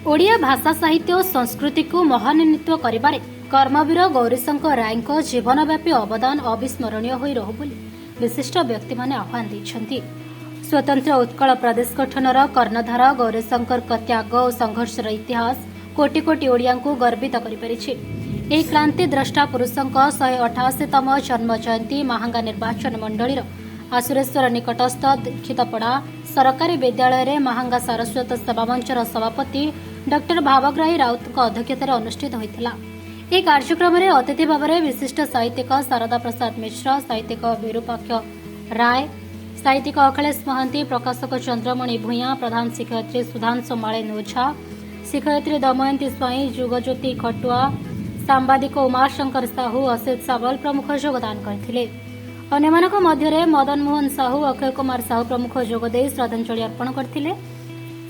ओडिया भाषा साहित्य और संस्कृति को महान्वित करिबारे कर्मवीर गौरीशंकर राय जीवनव्यापी अवदान अविस्मरणीय होई रहु बोली विशिष्ट व्यक्ति माने आह्वान दैछन्ति। स्वतंत्र उत्कल प्रदेश गठनर कर्णधार गौरीशंकर त्याग और संघर्षर इतिहास कोटि कोटि ओडिया को गर्वित करिपारिछि। ଏହି କ୍ରାନ୍ତି ଦ୍ରଷ୍ଟା ପୁରୁଷଙ୍କ 188ତମ ଜନ୍ମ ଜୟନ୍ତୀ ମାହାଙ୍ଗା ନିର୍ବାଚନ ମଣ୍ଡଳୀର ଆସୁରେଶ୍ୱର ନିକଟସ୍ଥ ଦୀକ୍ଷିତପଡ଼ା ସରକାରୀ ବିଦ୍ୟାଳୟରେ ମାହାଙ୍ଗା ସାରସ୍ୱତ ସେବା ମଞ୍ଚର ସଭାପତି ଡକ୍ଟର ଭାବଗ୍ରାହୀ ରାଉତଙ୍କ ଅଧ୍ୟକ୍ଷତାରେ ଅନୁଷ୍ଠିତ ହୋଇଥିଲା। ଏହି କାର୍ଯ୍ୟକ୍ରମରେ ଅତିଥି ଭାବରେ ବିଶିଷ୍ଟ ସାହିତ୍ୟିକ ଶାରଦା ପ୍ରସାଦ ମିଶ୍ର, ସାହିତ୍ୟିକ ବିରୁପାକ୍ଷ ରାୟ, ସାହିତ୍ୟିକ ଅଖିଳେଶ ମହାନ୍ତି, ପ୍ରକାଶକ ଚନ୍ଦ୍ରମଣି ଭୂୟାଁ, ପ୍ରଧାନ ଶିକ୍ଷୟିତ୍ରୀ ସୁଧାଂଶୁ ମାଳିନୀ ଓଝା, ଶିକ୍ଷୟିତ୍ରୀ ଦମୟନ୍ତୀ ସ୍ୱାଇଁ, ଯୁଗଜ୍ୟୋତି ଖଟୁଆ, सांबादिक उमाशंकर साहू, असित सावल प्रमुख योगदान करथिले। अन्यमानक मध्यरे मदन मोहन साहू, अक्षय कुमार साहू प्रमुख जोगदे श्रद्धांजलि अर्पण करथिले।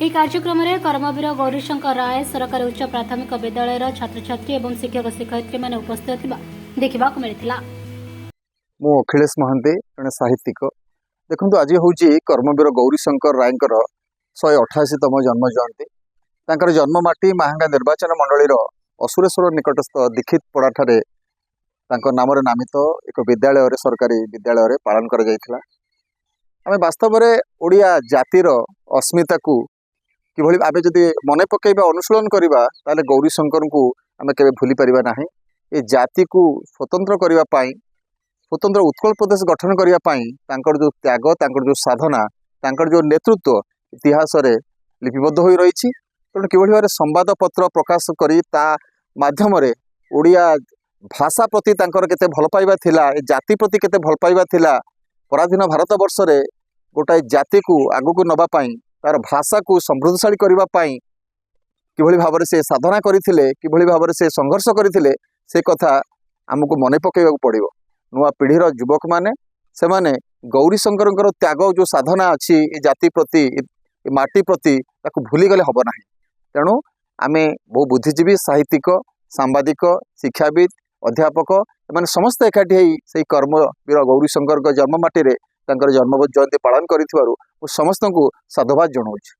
ଏହି କାର୍ଯ୍ୟକ୍ରମରେ कर्मवीर गौरीशंकर राय सरकारी उच्च प्राथमिक विद्यालयर छात्र छात्री एवं शिक्षक शिक्षयित्री माने उपस्थित थिबा देखिबाक मिलिथिला। मो अखिलेश महांती जने साहित्यिक देखंतु आज होउची कर्मवीर गौरीशंकर रायंकर 188तम जन्म जयंती। तांकर जन्म माटी माहांगा निर्वाचन मंडलीर असुरेश्वर निकटस्थ दीक्षितपड़ा ठारे नाम नामित एक विद्यालय सरकारी विद्यालय पालन कर आम वास्तव में ओडिया जातिर अस्मिता को किभली आमे जदि मन पकेबा अनुशीलन करबा ताले गौरीशंकर को आमे केबे भूली परिबा नाही। ए जाति को स्वतंत्र करबा पई, स्वतंत्र उत्कल प्रदेश गठन करबा पई तांकर जो त्याग, तांकर जो साधना, तांकर जो नेतृत्व इतिहास रे लिपिबद्ध होई रहिछि। तेणु किभली भाबरे संवाद पत्र प्रकाश करी ता माध्यम रे ओडिया भाषा प्रति तांकर केते भल पाइबा थिला, ए जाति प्रति केते भल पाइबा थिला। पराधीन भारत वर्ष रे गोटाए जाति को आगु को नबा पई, तार भाषा को समृद्धशाली करबा पई किभली भाबरे से साधना करिथिले, किभली भाबरे से संघर्ष करिथिले, से कथा हमकु मने पकेबा पड़िबो। नुआ पीढ़ीर युवक माने से माने गौरीशंकर त्याग जो साधना अछि ए जाति प्रति, ए माटी प्रति ताकु भूली गले हबो नाही। तेणु आमे बहु बुद्धिजीवी, साहित्यिक, सांबादिक, शिक्षाविद, अध्यापक एमाने समस्त एकाठी होई सेई कर्मवीर गौरीशंकर जन्म माटी रे तांकर जन्म जयंती पालन करिथिबारु समस्त को साधुवाद जणाउछि।